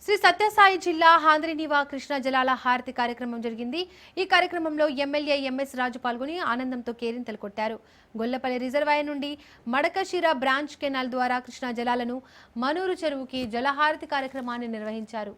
శ్రీ సత్యసాయి జిల్లా హాంద్రినివా కృష్ణా జలాల హారతి కార్యక్రమం జరిగింది. ఈ కార్యక్రమంలో ఎమ్మెల్యే ఎంఎస్ రాజు పాల్గొని ఆనందంతో కేరింతలు కొట్టారు. గొల్లపల్లి రిజర్వాయర్ నుండి మడకశిర బ్రాంచ్ కెనాల్ ద్వారా కృష్ణా జలాలను మనూరు చెరువుకి జలహారతి కార్యక్రమాన్ని నిర్వహించారు.